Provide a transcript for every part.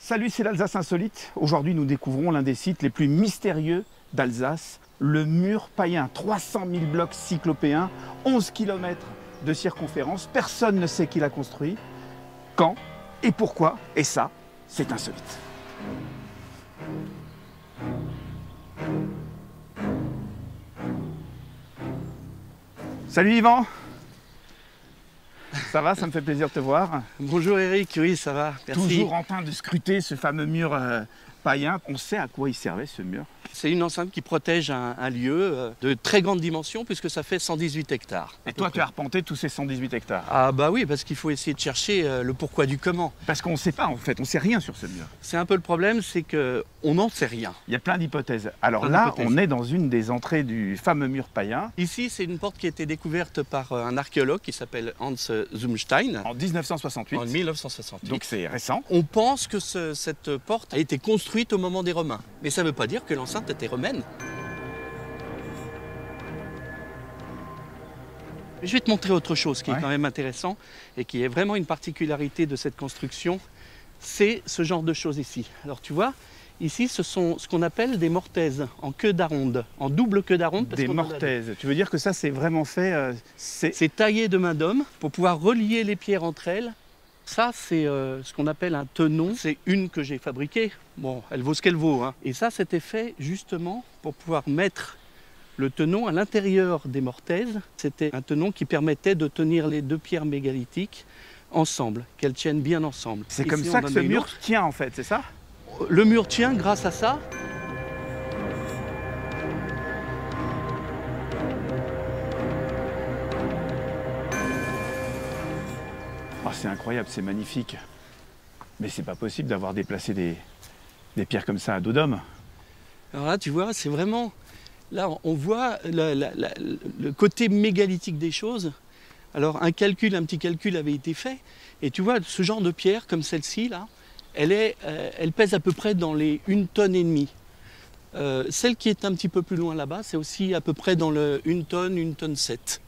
Salut, c'est l'Alsace Insolite. Aujourd'hui, nous découvrons l'un des sites les plus mystérieux d'Alsace, le mur païen. 300 000 blocs cyclopéens, 11 km de circonférence. Personne ne sait qui l'a construit, quand et pourquoi. Et ça, c'est insolite. Salut Yvan. Ça va, ça me fait plaisir de te voir. Bonjour Eric, oui ça va, merci. Toujours en train de scruter ce fameux mur païen. On sait à quoi il servait ce mur. C'est une enceinte qui protège un lieu de très grande dimension puisque ça fait 118 hectares. Et toi tu as arpenté tous ces 118 hectares. Ah bah oui, parce qu'il faut essayer de chercher le pourquoi du comment. Parce qu'on ne sait pas en fait, on ne sait rien sur ce mur. C'est un peu le problème, c'est qu'on n'en sait rien. Il y a plein d'hypothèses. Alors là, on est dans une des entrées du fameux mur païen. Ici, c'est une porte qui a été découverte par un archéologue qui s'appelle Hans Zumstein. En 1968. En 1968. Donc c'est récent. On pense que cette porte a été construite au moment des Romains. Mais ça ne veut pas dire que l'enceinte était romaine. Je vais te montrer autre chose qui est quand même intéressant et qui est vraiment une particularité de cette construction. C'est ce genre de choses ici. Alors tu vois, ici ce sont ce qu'on appelle des mortaises en queue d'aronde, en double quue d'aronde. Des mortaises, tu veux dire que ça c'est vraiment fait... C'est taillé de main d'homme pour pouvoir relier les pierres entre elles. Ça c'est ce qu'on appelle un tenon, c'est une que j'ai fabriquée. Bon, elle vaut ce qu'elle vaut, hein. Et ça c'était fait justement pour pouvoir mettre le tenon à l'intérieur des mortaises. C'était un tenon qui permettait de tenir les deux pierres mégalithiques ensemble, qu'elles tiennent bien ensemble. C'est comme ça que ce mur tient en fait, c'est ça? Le mur tient grâce à ça. Oh, c'est incroyable, c'est magnifique. Mais c'est pas possible d'avoir déplacé des pierres comme ça à dos d'homme. Alors là, tu vois, c'est vraiment... Là, on voit le côté mégalithique des choses. Alors, un petit calcul avait été fait. Et tu vois, ce genre de pierre, comme celle-ci, là, elle pèse à peu près dans les 1,5 tonnes. Celle qui est un petit peu plus loin là-bas, c'est aussi à peu près dans le 1 tonne, 1,7 tonne.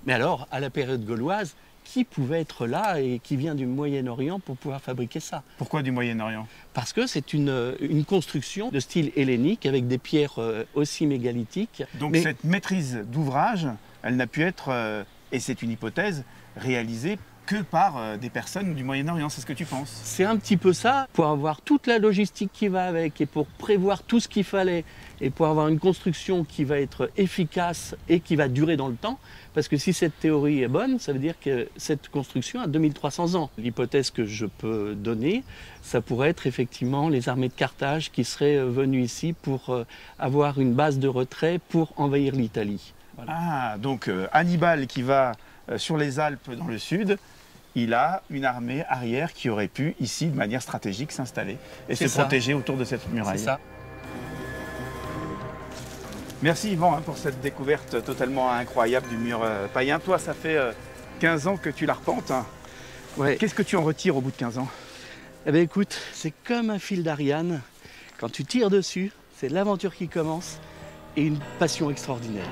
Mais alors, à la période gauloise, qui pouvait être là et qui vient du Moyen-Orient pour pouvoir fabriquer ça? Pourquoi du Moyen-Orient? Parce que c'est une construction de style hellénique avec des pierres aussi mégalithiques. Donc cette maîtrise d'ouvrage, elle n'a pu être, et c'est une hypothèse, réalisée que par des personnes du Moyen-Orient, c'est ce que tu penses? C'est un petit peu ça, pour avoir toute la logistique qui va avec et pour prévoir tout ce qu'il fallait et pour avoir une construction qui va être efficace et qui va durer dans le temps. Parce que si cette théorie est bonne, ça veut dire que cette construction a 2300 ans. L'hypothèse que je peux donner, ça pourrait être effectivement les armées de Carthage qui seraient venues ici pour avoir une base de retrait pour envahir l'Italie. Voilà. Ah, donc Hannibal qui va sur les Alpes dans le sud, il a une armée arrière qui aurait pu ici de manière stratégique s'installer et se protéger autour de cette muraille. C'est ça. Merci Yvan pour cette découverte totalement incroyable du mur païen. Toi, ça fait 15 ans que tu l'arpentes. Ouais. Qu'est-ce que tu en retires au bout de 15 ans? Eh bien écoute, c'est comme un fil d'Ariane. Quand tu tires dessus, c'est l'aventure qui commence et une passion extraordinaire.